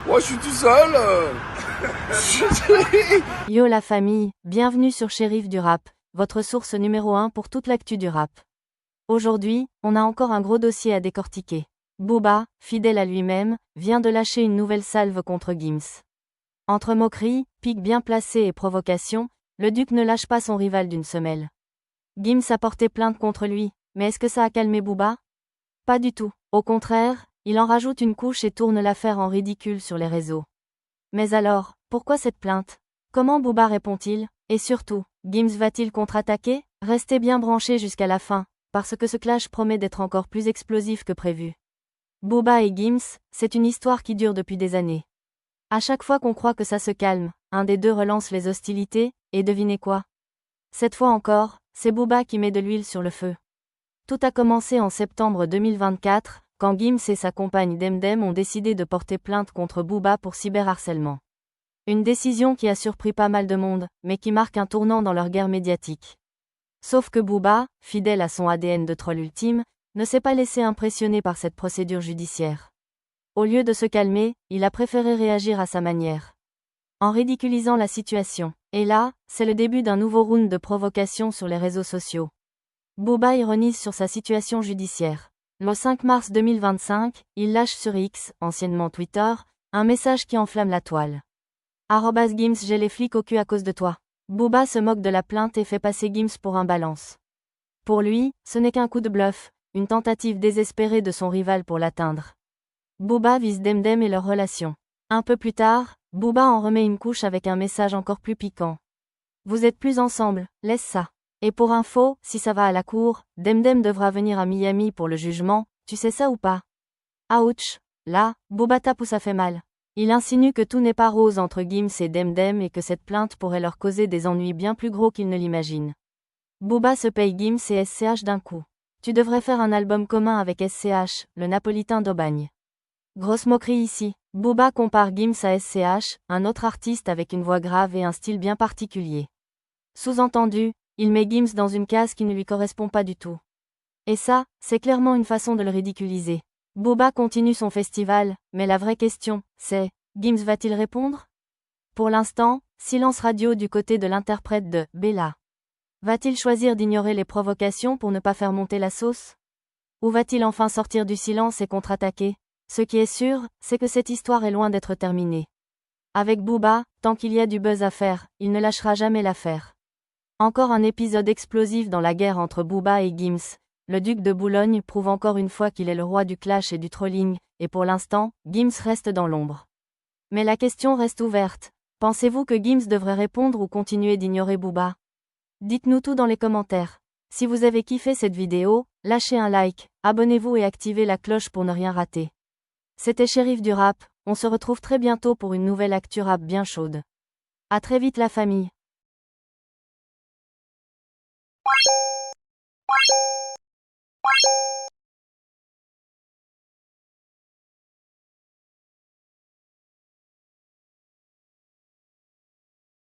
Moi, je suis tout seul. Yo la famille, bienvenue sur Shérif du Rap, votre source numéro 1 pour toute l'actu du rap. Aujourd'hui, on a encore un gros dossier à décortiquer. Booba, fidèle à lui-même, vient de lâcher une nouvelle salve contre Gims. Entre moqueries, pics bien placés et provocations, le duc ne lâche pas son rival d'une semelle. Gims a porté plainte contre lui, mais est-ce que ça a calmé Booba? Pas du tout. Au contraire, il en rajoute une couche et tourne l'affaire en ridicule sur les réseaux. Mais alors, pourquoi cette plainte? Comment Booba répond-il? Et surtout, Gims va-t-il contre-attaquer? Restez bien branchés jusqu'à la fin, parce que ce clash promet d'être encore plus explosif que prévu. Booba et Gims, c'est une histoire qui dure depuis des années. À chaque fois qu'on croit que ça se calme, un des deux relance les hostilités, et devinez quoi? Cette fois encore, c'est Booba qui met de l'huile sur le feu. Tout a commencé en septembre 2024, quand Gims et sa compagne Demdem ont décidé de porter plainte contre Booba pour cyberharcèlement. Une décision qui a surpris pas mal de monde, mais qui marque un tournant dans leur guerre médiatique. Sauf que Booba, fidèle à son ADN de troll ultime, ne s'est pas laissé impressionner par cette procédure judiciaire. Au lieu de se calmer, il a préféré réagir à sa manière. En ridiculisant la situation. Et là, c'est le début d'un nouveau round de provocation sur les réseaux sociaux. Booba ironise sur sa situation judiciaire. Le 5 mars 2025, il lâche sur X, anciennement Twitter, un message qui enflamme la toile. @Gims, j'ai les flics au cul à cause de toi. Booba se moque de la plainte et fait passer Gims pour un balance. Pour lui, ce n'est qu'un coup de bluff, une tentative désespérée de son rival pour l'atteindre. Booba vise Demdem et leur relation. Un peu plus tard, Booba en remet une couche avec un message encore plus piquant. Vous êtes plus ensemble, laisse ça. Et pour info, si ça va à la cour, Demdem devra venir à Miami pour le jugement, tu sais ça ou pas? Ouch. Là, Booba tape où ça fait mal. Il insinue que tout n'est pas rose entre Gims et Demdem et que cette plainte pourrait leur causer des ennuis bien plus gros qu'ils ne l'imaginent. Booba se paye Gims et SCH d'un coup. Tu devrais faire un album commun avec SCH, le napolitain d'Aubagne. Grosse moquerie ici. Booba compare Gims à SCH, un autre artiste avec une voix grave et un style bien particulier. Sous-entendu, il met Gims dans une case qui ne lui correspond pas du tout. Et ça, c'est clairement une façon de le ridiculiser. Booba continue son festival, mais la vraie question, c'est, Gims va-t-il répondre? Pour l'instant, silence radio du côté de l'interprète de Bella. Va-t-il choisir d'ignorer les provocations pour ne pas faire monter la sauce? Ou va-t-il enfin sortir du silence et contre-attaquer? Ce qui est sûr, c'est que cette histoire est loin d'être terminée. Avec Booba, tant qu'il y a du buzz à faire, il ne lâchera jamais l'affaire. Encore un épisode explosif dans la guerre entre Booba et Gims. Le duc de Boulogne prouve encore une fois qu'il est le roi du clash et du trolling, et pour l'instant, Gims reste dans l'ombre. Mais la question reste ouverte. Pensez-vous que Gims devrait répondre ou continuer d'ignorer Booba? Dites-nous tout dans les commentaires. Si vous avez kiffé cette vidéo, lâchez un like, abonnez-vous et activez la cloche pour ne rien rater. C'était Shérif du Rap, on se retrouve très bientôt pour une nouvelle actu rap bien chaude. À très vite la famille.